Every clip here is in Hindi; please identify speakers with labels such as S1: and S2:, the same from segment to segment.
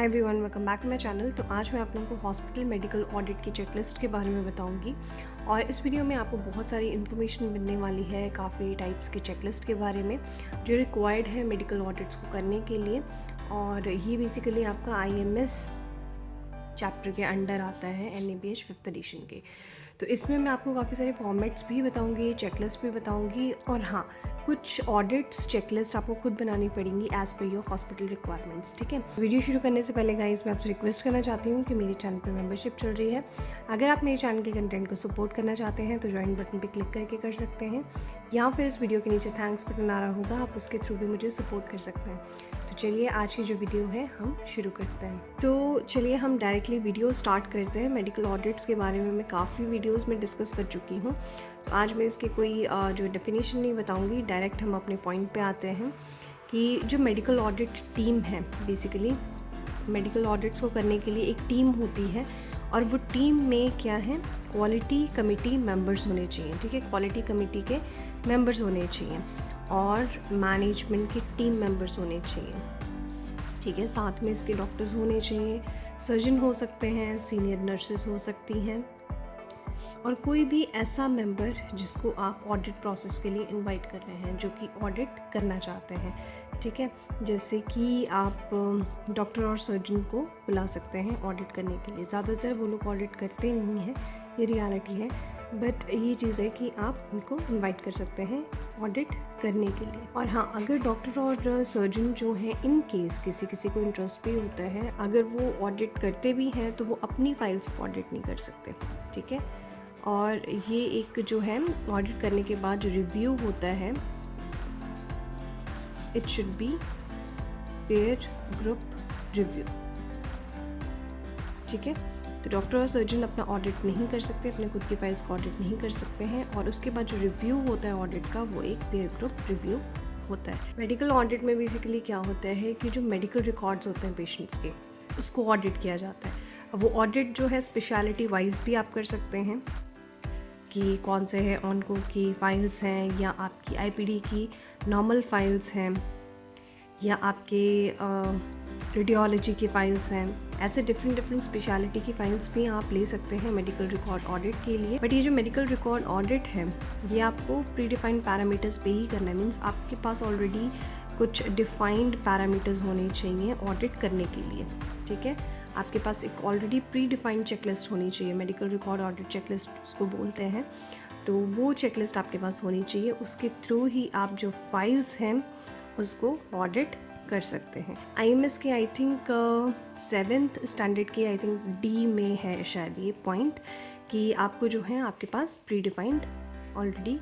S1: Hi everyone, welcome back to my channel. तो आज मैं आप लोगों को हॉस्पिटल मेडिकल ऑडिट की चेकलिस्ट के बारे में बताऊंगी और इस वीडियो में आपको बहुत सारी इन्फॉर्मेशन मिलने वाली है काफ़ी टाइप्स की चेकलिस्ट के बारे में जो रिक्वायर्ड है मेडिकल ऑडिट्स को करने के लिए। और ये बेसिकली आपका IMS चैप्टर के अंडर आता है NABH 5th एडिशन के। तो इसमें मैं आपको काफ़ी सारे फॉर्मेट्स भी बताऊंगी, चेकलिस्ट भी बताऊंगी और हाँ, कुछ ऑडिट्स चेकलिस्ट आपको खुद बनानी पड़ेंगी as per your hospital requirements. ठीक है, वीडियो शुरू करने से पहले गाइस मैं आपसे रिक्वेस्ट करना चाहती हूँ कि मेरे चैनल पर मेंबरशिप चल रही है। अगर आप मेरे चैनल के कंटेंट को सपोर्ट करना चाहते हैं तो ज्वाइन बटन पर क्लिक करके कर सकते हैं, या फिर इस वीडियो के नीचे थैंक्स बटन आ रहा होगा, आप उसके थ्रू भी मुझे सपोर्ट कर सकते हैं। तो चलिए आज की जो वीडियो है हम शुरू करते हैं। तो चलिए हम डायरेक्टली वीडियो स्टार्ट करते हैं। मेडिकल ऑडिट्स के बारे में मैं काफ़ी वीडियोस में डिस्कस कर चुकी हूँ, तो आज मैं इसकी कोई जो डेफिनेशन नहीं बताऊँगी, डायरेक्ट हम अपने पॉइंट पे आते हैं कि जो मेडिकल ऑडिट टीम है, बेसिकली मेडिकल ऑडिट्स को करने के लिए एक टीम होती है और वो टीम में क्या है, क्वालिटी कमेटी मेंबर्स होने चाहिए। ठीक है, क्वालिटी कमेटी के मेंबर्स होने चाहिए और मैनेजमेंट के टीम मेंबर्स होने चाहिए। ठीक है, साथ में इसके डॉक्टर्स होने चाहिए, सर्जन हो सकते हैं, सीनियर नर्सेस हो सकती हैं और कोई भी ऐसा मेंबर जिसको आप ऑडिट प्रोसेस के लिए इनवाइट कर रहे हैं, जो कि ऑडिट करना चाहते हैं। ठीक है, जैसे कि आप डॉक्टर और सर्जन को बुला सकते हैं ऑडिट करने के लिए। ज़्यादातर वो लोग ऑडिट करते नहीं हैं, ये रियलिटी है, बट ये चीज़ है कि आप उनको इनवाइट कर सकते हैं ऑडिट करने के लिए। और हाँ, अगर डॉक्टर और सर्जन जो है इन केस किसी को इंटरेस्ट भी होता है, अगर वो ऑडिट करते भी हैं तो वो अपनी फाइल्स को ऑडिट नहीं कर सकते। ठीक है, और ये एक जो है ऑडिट करने के बाद जो रिव्यू होता है, it should B pair group review. ठीक है, तो डॉक्टर और सर्जन अपना ऑडिट नहीं कर सकते, अपने खुद की फाइल्स का ऑडिट नहीं कर सकते हैं और उसके बाद जो रिव्यू होता है ऑडिट का, वो एक पेयर ग्रुप रिव्यू होता है। मेडिकल ऑडिट में बेसिकली क्या होता है कि जो मेडिकल रिकॉर्ड्स होते हैं पेशेंट्स के, उसको ऑडिट किया जाता है। अब वो ऑडिट जो है स्पेशलिटी वाइज भी आप कर सकते हैं कि कौन से हैं ऑनको की फाइल्स हैं, या आपकी IPD की नॉर्मल फाइल्स हैं, या आपके रेडियोलॉजी की फाइल्स हैं। ऐसे डिफरेंट स्पेशलिटी की फाइल्स भी आप ले सकते हैं मेडिकल रिकॉर्ड ऑडिट के लिए। बट ये जो मेडिकल रिकॉर्ड ऑडिट है, ये आपको प्री डिफाइंड पैरामीटर्स पे ही करना है। मीन्स आपके पास ऑलरेडी कुछ डिफाइंड पैरामीटर्स होने चाहिए ऑडिट करने के लिए। ठीक है, आपके पास एक ऑलरेडी प्री डिफाइंड चेकलिस्ट होनी चाहिए, मेडिकल रिकॉर्ड ऑडिट चेकलिस्ट उसको बोलते हैं। तो वो चेकलिस्ट आपके पास होनी चाहिए, उसके थ्रू ही आप जो फाइल्स हैं उसको ऑडिट कर सकते हैं। IMS के आई थिंक 7th स्टैंडर्ड के D में है शायद ये पॉइंट कि आपको जो है आपके पास प्री डिफाइंड ऑलरेडी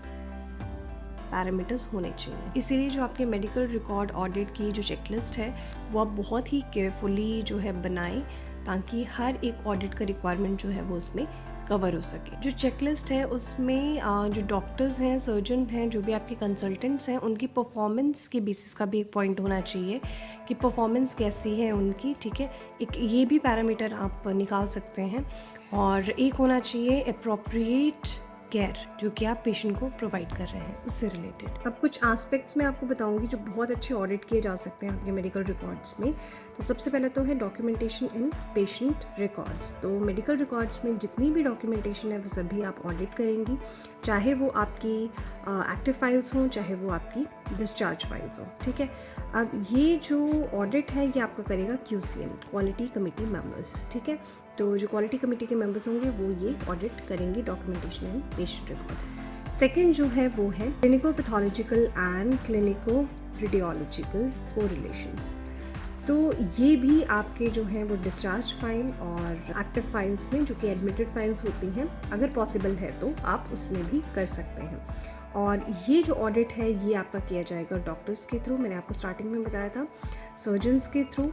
S1: पैरामीटर्स होने चाहिए। इसीलिए जो आपके मेडिकल रिकॉर्ड ऑडिट की जो चेकलिस्ट है वो आप बहुत ही केयरफुली जो है बनाएं, ताकि हर एक ऑडिट का रिक्वायरमेंट जो है वो उसमें कवर हो सके। जो चेकलिस्ट है उसमें जो डॉक्टर्स हैं, सर्जन हैं, जो भी आपके कंसल्टेंट्स हैं, उनकी परफॉर्मेंस के बेसिस का भी एक पॉइंट होना चाहिए कि परफॉर्मेंस कैसी है उनकी। ठीक है, एक ये भी पैरामीटर आप निकाल सकते हैं। और एक होना चाहिए अप्रोप्रिएट केयर, जो कि आप पेशेंट को प्रोवाइड कर रहे हैं, उससे रिलेटेड। अब कुछ एस्पेक्ट्स मैं आपको बताऊंगी जो बहुत अच्छे ऑडिट किए जा सकते हैं आपके मेडिकल रिकॉर्ड्स में। तो सबसे पहले तो है डॉक्यूमेंटेशन इन पेशेंट रिकॉर्ड्स। तो मेडिकल रिकॉर्ड्स में जितनी भी डॉक्यूमेंटेशन है वो सभी आप ऑडिट करेंगी, चाहे वो आपकी एक्टिव फाइल्स हों, चाहे वो आपकी डिस्चार्ज फाइल्स हों। ठीक है, अब ये जो ऑडिट है ये आपका करेगा QCM, क्वालिटी कमेटी मेंबर्स। ठीक है, तो जो क्वालिटी कमेटी के मेंबर्स होंगे वो ये ऑडिट करेंगे documentation and patient record. Second जो है वो है clinico pathological and clinico radiological correlations. तो ये भी आपके जो हैं वो डिस्चार्ज फाइल और एक्टिव फाइल्स में, जो कि एडमिटेड फाइल्स होती हैं, अगर पॉसिबल है तो आप उसमें भी कर सकते हैं। और ये जो ऑडिट है ये आपका किया जाएगा डॉक्टर्स के थ्रू, मैंने आपको स्टार्टिंग में बताया था, सर्जन्स के थ्रू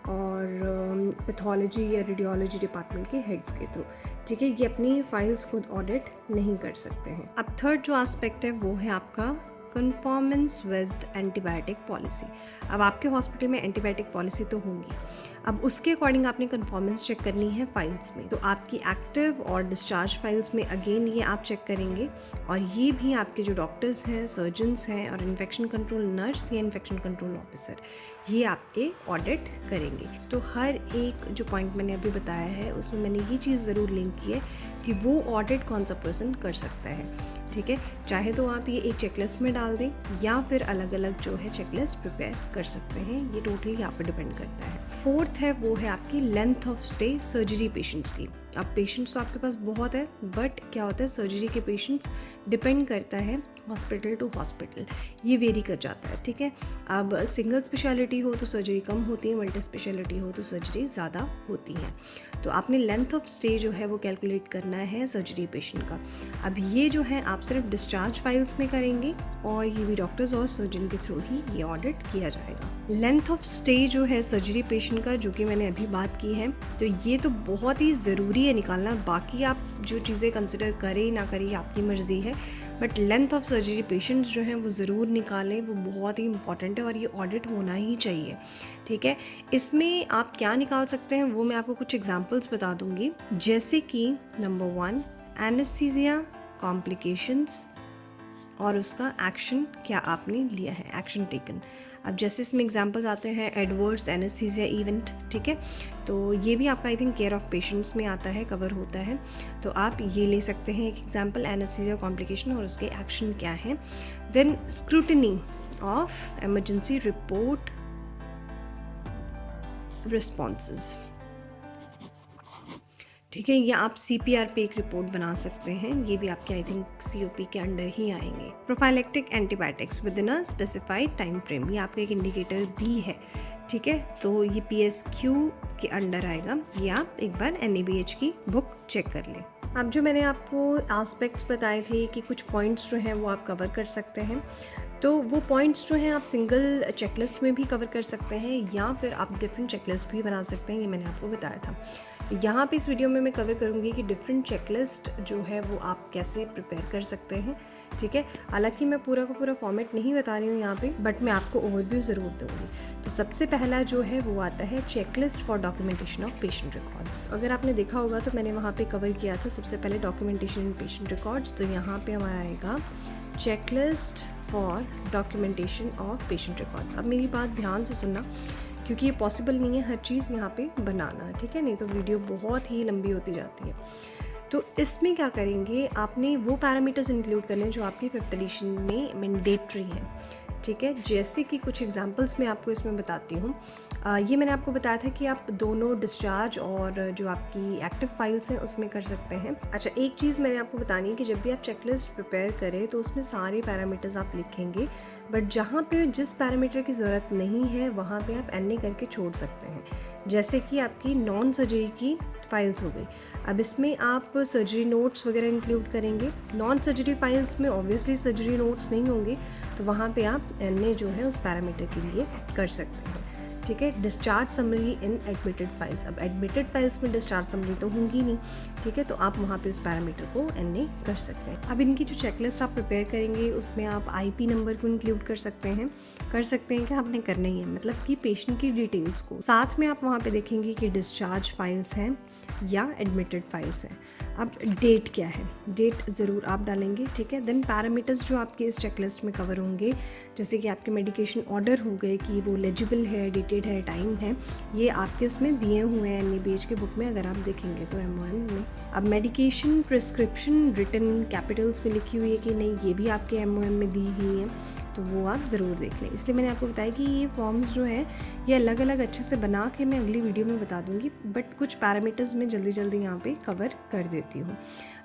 S1: और पैथोलॉजी या रेडियोलॉजी डिपार्टमेंट के हेड्स के थ्रू। ठीक है, ये अपनी फाइल्स खुद ऑडिट नहीं कर सकते हैं। अब थर्ड जो एस्पेक्ट है वो है आपका कन्फॉर्मेंस विद एंटीबायोटिक पॉलिसी। अब आपके हॉस्पिटल में एंटीबायोटिक पॉलिसी तो होंगी, अब उसके अकॉर्डिंग आपने कन्फॉर्मेंस चेक करनी है फाइल्स में। तो आपकी एक्टिव और डिस्चार्ज फाइल्स में अगेन ये आप चेक करेंगे, और ये भी आपके जो डॉक्टर्स हैं, सर्जन्स हैं और इन्फेक्शन कंट्रोल नर्स या इन्फेक्शन कंट्रोल ऑफिसर, ये आपके ऑडिट करेंगे। तो हर एक जो पॉइंट मैंने अभी बताया है उसमें मैंने ये चीज़ ज़रूर लिंक की है कि वो ऑडिट कौन सा पर्सन कर सकता है। ठीक है, चाहे तो आप ये एक चेकलिस्ट में डाल दें या फिर अलग अलग जो है चेकलिस्ट प्रिपेयर कर सकते हैं, ये टोटली आप पर डिपेंड करता है। फोर्थ है वो है आपकी length of stay surgery patients की। अब पेशेंट्स तो आपके पास बहुत है, बट क्या होता है सर्जरी के पेशेंट्स डिपेंड करता है हॉस्पिटल टू हॉस्पिटल, ये वेरी कर जाता है। ठीक है, अब सिंगल स्पेशलिटी हो तो सर्जरी कम होती है, मल्टी स्पेशलिटी हो तो सर्जरी ज़्यादा होती है। तो आपने लेंथ ऑफ स्टे जो है वो कैलकुलेट करना है सर्जरी पेशेंट का। अब ये जो है आप सिर्फ डिस्चार्ज फाइल्स में करेंगे और ये भी डॉक्टर्स और सर्जन के थ्रू ही ये ऑडिट किया जाएगा। लेंथ ऑफ स्टे जो है सर्जरी पेशेंट का, जो कि मैंने अभी बात की है, तो ये तो बहुत ही ज़रूरी है निकालना। बाकी आप जो चीज़ें कंसिडर करें ना करें आपकी मर्ज़ी है, but length of surgery patients जो हैं वो ज़रूर निकालें, वो बहुत ही इंपॉर्टेंट है और ये ऑडिट होना ही चाहिए। ठीक है, इसमें आप क्या निकाल सकते हैं वो मैं आपको कुछ एग्जांपल्स बता दूंगी, जैसे कि नंबर 1 एनेस्थीसिया, कॉम्प्लिकेशंस और उसका एक्शन क्या आपने लिया है, एक्शन टेकन। अब जैसे इसमें एग्जांपल्स आते हैं एडवर्स एनेस्थीसिया इवेंट। ठीक है, तो ये भी आपका I think care of patients में आता है, कवर होता है, तो आप ये ले सकते हैं एक एग्जांपल एनेस्थीसिया कॉम्प्लिकेशन और उसके एक्शन क्या हैं। Then scrutiny of emergency report responses. ठीक है, ये आप CPR पे एक रिपोर्ट बना सकते हैं, ये भी आपके आई थिंक COP के अंडर ही आएंगे। Prophylactic antibiotics with in a specified time frame, ये आपका एक इंडिकेटर भी है। ठीक है, तो ये PSQ के अंडर आएगा, ये आप एक बार NABH की बुक चेक कर लें। अब जो मैंने आपको एस्पेक्ट्स बताए थे कि कुछ पॉइंट्स जो हैं वो आप कवर कर सकते हैं, तो वो पॉइंट्स जो हैं आप सिंगल चेकलिस्ट में भी कवर कर सकते हैं या फिर आप डिफरेंट चेकलिस्ट भी बना सकते हैं, ये मैंने आपको बताया था। यहाँ पे इस वीडियो में मैं कवर करूँगी कि डिफरेंट चेकलिस्ट जो है वो आप कैसे प्रिपेयर कर सकते हैं। ठीक है, हालांकि मैं पूरा का पूरा फॉर्मेट नहीं बता रही हूँ यहाँ पे, बट मैं आपको ओवरव्यू ज़रूर दूँगी। तो सबसे पहला जो है वो आता है checklist for documentation of patient records. अगर आपने देखा होगा तो मैंने वहाँ पे कवर किया था सबसे पहले डॉक्यूमेंटेशन इन पेशेंट रिकॉर्ड्स, तो यहाँ पे हमारा आएगा checklist for documentation of patient records. अब मेरी बात ध्यान से सुनना, क्योंकि ये पॉसिबल नहीं है हर चीज़ यहाँ पे बनाना, ठीक है, नहीं तो वीडियो बहुत ही लंबी होती जाती है। तो इसमें क्या करेंगे, आपने वो पैरामीटर्स इंक्लूड करने हैं जो आपकी 5th एडिशन में मैंडेटरी हैं। ठीक है, जैसे कि कुछ एग्जांपल्स मैं आपको इसमें बताती हूँ। ये मैंने आपको बताया था कि आप दोनों डिस्चार्ज और जो आपकी एक्टिव फाइल्स हैं उसमें कर सकते हैं। अच्छा, एक चीज़ मैंने आपको बतानी है कि जब भी आप चेकलिस्ट प्रिपेयर करें तो उसमें सारे पैरामीटर्स आप लिखेंगे, बट जहाँ पे जिस पैरामीटर की ज़रूरत नहीं है वहाँ पे आप NA करके छोड़ सकते हैं। जैसे कि आपकी नॉन सर्जरी की फाइल्स हो गई, अब इसमें आप सर्जरी नोट्स वगैरह इंक्लूड करेंगे। नॉन सर्जरी फाइल्स में ऑब्वियसली सर्जरी नोट्स नहीं होंगे, तो वहाँ पे आप NA जो है उस पैरामीटर के लिए कर सकते हैं। ठीक है, डिस्चार्ज समरी इन एडमिटेड फाइल्स, अब एडमिटेड फाइल्स में डिस्चार्ज समरी तो होंगी नहीं, ठीक है, तो आप वहाँ पे उस पैरामीटर को NA कर सकते हैं। अब इनकी जो चेकलिस्ट आप प्रिपेयर करेंगे उसमें आप IP नंबर को इंक्लूड कर सकते हैं कि आपने करना ही है, मतलब कि पेशेंट की डिटेल्स को। साथ में आप वहाँ पे देखेंगे कि डिस्चार्ज फाइल्स हैं या एडमिटेड फाइल्स हैं। अब डेट क्या है, डेट ज़रूर आप डालेंगे। ठीक है, देन पैरामीटर्स जो आपके इस चेकलिस्ट में कवर होंगे, जैसे कि आपके मेडिकेशन ऑर्डर हो गए कि वो लेजिबल है, डेटेड है, टाइम है, ये आपके उसमें दिए हुए हैं NABH के बुक में, अगर आप देखेंगे तो MOM में। अब मेडिकेशन प्रिस्क्रिप्शन रिटन कैपिटल्स में लिखी हुई है कि नहीं, ये भी आपके MOM में दी हुई है, तो वो आप ज़रूर देख लें। इसलिए मैंने आपको बताया कि ये फॉर्म्स जो हैं ये अलग अलग अच्छे से बना के मैं अगली वीडियो में बता दूंगी, बट कुछ पैरामीटर्स मैं जल्दी जल्दी यहाँ पे कवर कर देती हूँ।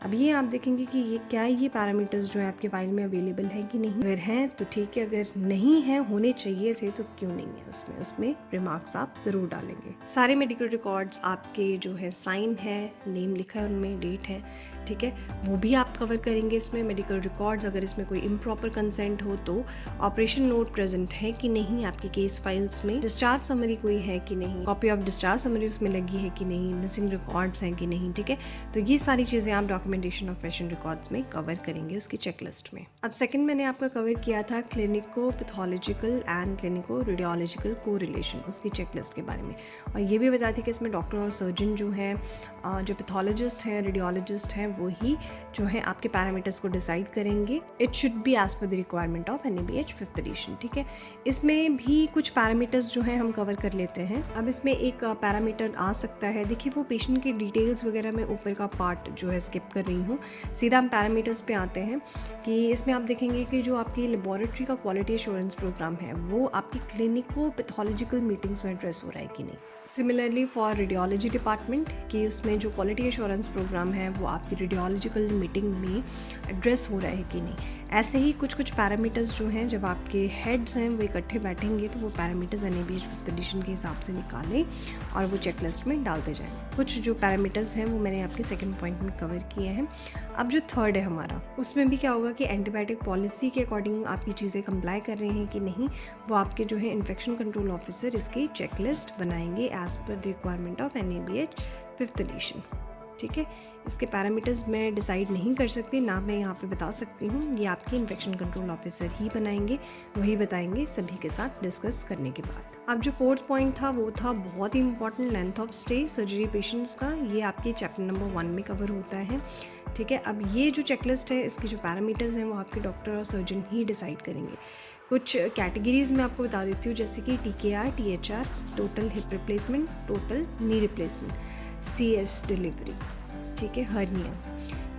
S1: अब ये आप देखेंगे कि ये क्या ये पैरामीटर्स जो है आपके फाइल में अवेलेबल है कि नहीं, अगर हैं तो ठीक है, अगर नहीं है, होने चाहिए थे तो क्यों नहीं है, उसमें रिमार्क्स आप ज़रूर डालेंगे। सारे मेडिकल रिकॉर्ड्स आपके जो है साइन है, नेम लिखा है उनमें, डेट है, ठीक है, वो भी आप कवर करेंगे इसमें। मेडिकल रिकॉर्ड्स, अगर इसमें कोई इम्प्रॉपर कंसेंट हो तो ऑपरेशन नोट प्रेजेंट है कि नहीं आपकी केस फाइल्स में, डिस्चार्ज समरी कोई है कि नहीं, कॉपी ऑफ डिस्चार्ज समरी उसमें लगी है कि नहीं, मिसिंग रिकॉर्ड्स हैं कि नहीं, ठीक है। तो ये सारी चीज़ें आप डॉक्यूमेंटेशन ऑफ पेशेंट रिकॉर्ड्स में कवर करेंगे उसकी चेकलिस्ट में। अब सेकेंड मैंने आपका कवर किया था clinico pathological and clinico radiological को रिलेशन, उसकी चेकलिस्ट के बारे में। और ये भी बताया था कि इसमें डॉक्टर और सर्जन जो है, जो पैथोलॉजिस्ट हैं, रेडियोलॉजिस्ट हैं, वही जो है आपके पैरामीटर्स को डिसाइड करेंगे। It should be as per the requirement of NABH 5th edition, ठीक है। इसमें भी कुछ पैरामीटर्स जो हैं हम कवर कर लेते हैं। अब इसमें एक पैरामीटर आ सकता है, देखिए वो पेशेंट की डिटेल्स वगैरह मैं ऊपर का पार्ट जो है स्किप कर रही हूँ, सीधा हम पैरामीटर्स पे आते हैं कि इसमें आप देखेंगे कि जो आपकी लेबोरेटरी का क्वालिटी एश्योरेंस प्रोग्राम है वो आपकी क्लिनिको पैथोलॉजिकल मीटिंग्स में एड्रेस हो रहा है कि नहीं। सिमिलरली फॉर रेडियोलॉजी डिपार्टमेंट कि उसमें जो क्वालिटी एश्योरेंस प्रोग्राम है वो आपकी रेडियोलॉजिकल मीटिंग में एड्रेस हो रहा है कि नहीं। ऐसे ही कुछ पैरामीटर्स जो हैं जब आपके हेड्स हैं वो इकट्ठे बैठेंगे तो वो पैरामीटर्स NABH 5th एडिशन के हिसाब से निकालें और वो चेकलिस्ट में डालते जाएँ। कुछ जो पैरामीटर्स हैं वो मैंने आपके सेकंड पॉइंट में कवर किए हैं। अब जो थर्ड है हमारा, उसमें भी क्या होगा कि एंटीबायोटिक पॉलिसी के अकॉर्डिंग आपकी चीज़ें कंप्लाई कर रही हैं कि नहीं, वो आपके जो है इन्फेक्शन कंट्रोल ऑफिसर इसकी चेकलिस्ट बनाएंगे as per the requirement of NABH 5th edition, ठीक है। इसके पैरामीटर्स मैं डिसाइड नहीं कर सकती, ना मैं यहाँ पे बता सकती हूँ, ये आपके इन्फेक्शन कंट्रोल ऑफिसर ही बनाएंगे, वही बताएंगे सभी के साथ डिस्कस करने के बाद। अब जो फोर्थ पॉइंट था वो था बहुत ही important, length of stay surgery patients का। ये आपके चैप्टर नंबर 1 में कवर होता है, ठीक है। अब ये जो चेकलिस्ट है इसके जो पैरामीटर्स हैं वो आपके डॉक्टर और सर्जन ही डिसाइड करेंगे। कुछ कैटेगरीज़ मैं आपको बता देती हूँ, जैसे कि TKR, THR, total hip replacement, total knee replacement, CS delivery, ठीक है, हर्निया।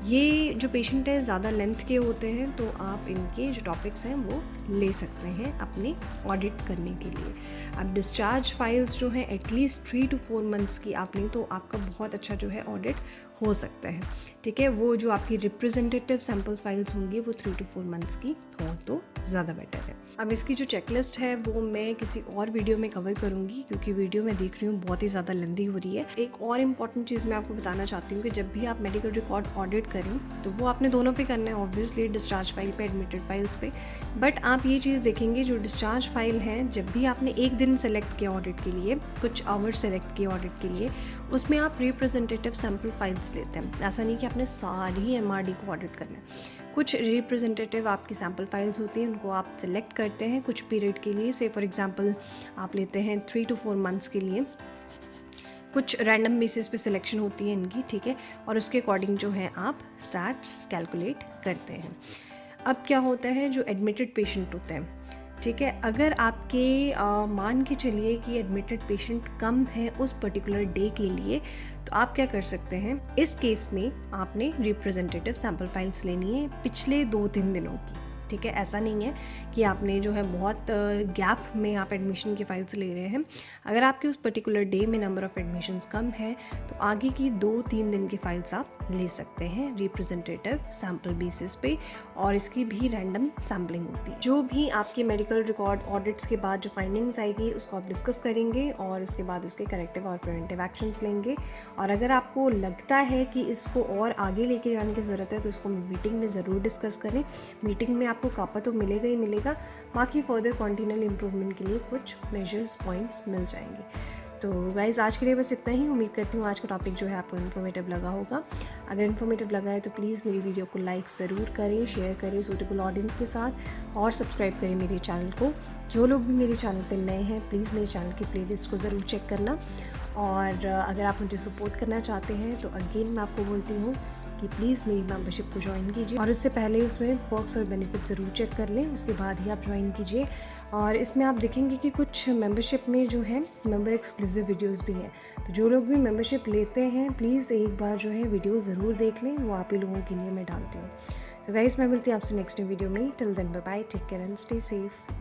S1: ये जो पेशेंट है ज़्यादा लेंथ के होते हैं तो आप इनके जो टॉपिक्स हैं वो ले सकते हैं अपने ऑडिट करने के लिए। अब डिस्चार्ज फाइल्स जो हैं एटलीस्ट 3 to 4 मंथ्स की आप लें तो आपका बहुत अच्छा जो है ऑडिट हो सकता है, ठीक है। वो जो आपकी रिप्रेजेंटेटिव सैम्पल फाइल्स होंगी वो 3 to 4 मंथ्स की हो तो ज़्यादा बेटर है। अब इसकी जो चेकलिस्ट है वो मैं किसी और वीडियो में कवर करूँगी क्योंकि वीडियो मैं देख रही हूँ बहुत ही ज़्यादा लेंदी हो रही है। एक और इम्पॉर्टेंट चीज़ मैं आपको बताना चाहती हूँ कि जब भी आप मेडिकल रिकॉर्ड ऑडिट करें तो वो आपने दोनों पे करना है, ऑब्वियसली डिस्चार्ज फाइल पे, एडमिटेड फाइल्स पे। बट आप ये चीज़ देखेंगे जो डिस्चार्ज फाइल है, जब भी आपने एक दिन सेलेक्ट किया ऑडिट के लिए, कुछ आवर्स सेलेक्ट किए ऑडिट के लिए, उसमें आप रिप्रेजेंटेटिव सैम्पल फाइल्स लेते हैं। ऐसा नहीं कि आपने सारी MRD को ऑडिट करना है। कुछ रिप्रेजेंटेटिव आपकी सैम्पल फाइल्स होती हैं, उनको आप सेलेक्ट करते हैं कुछ पीरियड के लिए, से फॉर एग्जांपल आप लेते हैं 3 to 4 मंथ्स के लिए, कुछ रैंडम बेसिस पे सिलेक्शन होती है इनकी, ठीक है, और उसके अकॉर्डिंग जो है आप स्टैट्स कैलकुलेट करते हैं। अब क्या होता है, जो एडमिटेड पेशेंट होते हैं, ठीक है, अगर आपके मान के चलिए कि एडमिटेड पेशेंट कम है उस पर्टिकुलर डे के लिए, तो आप क्या कर सकते हैं, इस केस में आपने रिप्रेजेंटेटिव सैम्पल फाइल्स लेनी है पिछले 2-3 दिनों की, ठीक है। ऐसा नहीं है कि आपने जो है बहुत गैप में आप एडमिशन की फाइल्स ले रहे हैं। अगर आपके उस पर्टिकुलर डे में नंबर ऑफ़ एडमिशन्स कम है तो आगे की 2-3 दिन की फाइल्स आप ले सकते हैं रिप्रेजेंटेटिव सैम्पल बेसिस पे, और इसकी भी रैंडम सैम्पलिंग होती है। जो भी आपके मेडिकल रिकॉर्ड ऑडिट्स के बाद जो फाइंडिंग्स आएगी उसको आप डिस्कस करेंगे और उसके बाद उसके करेक्टिव और प्रिवेंटिव एक्शंस लेंगे। और अगर आपको लगता है कि इसको और आगे लेके जाने की ज़रूरत है तो उसको मीटिंग में ज़रूर डिस्कस करें। मीटिंग में आपको कापा तो मिलेगा ही मिलेगा, बाकी फर्दर कॉन्टिन्यूअल इम्प्रूवमेंट के लिए कुछ मेजर्स पॉइंट्स मिल जाएंगे। तो गाइज़ आज के लिए बस इतना ही। उम्मीद करती हूँ आज का टॉपिक जो है आपको इन्फॉर्मेटिव लगा होगा। अगर इन्फॉर्मेटिव लगा है तो प्लीज़ मेरी वीडियो को लाइक ज़रूर करें, शेयर करें सूटेबल ऑडियंस के साथ, और सब्सक्राइब करें मेरे चैनल को। जो लोग भी मेरे चैनल पर नए हैं प्लीज़ मेरे चैनल की प्लेलिस्ट को ज़रूर चेक करना। और अगर आप मुझे सपोर्ट करना चाहते हैं तो अगेन मैं आपको बोलती हूँ कि प्लीज़ मेरी मेंबरशिप को ज्वाइन कीजिए, और उससे पहले उसमें पर्क्स और बेनिफिट ज़रूर चेक कर लें, उसके बाद ही आप ज्वाइन कीजिए। और इसमें आप देखेंगे कि कुछ मेंबरशिप में जो है मेंबर एक्सक्लूसिव वीडियोस भी हैं, तो जो लोग भी मेंबरशिप लेते हैं प्लीज़ एक बार जो है वीडियो ज़रूर देख लें, वो आप ही लोगों के लिए मैं डालती हूँ। तो गाइस मैं मिलती हूँ आपसे नेक्स्ट वीडियो में। Till then bye bye, take care and stay safe.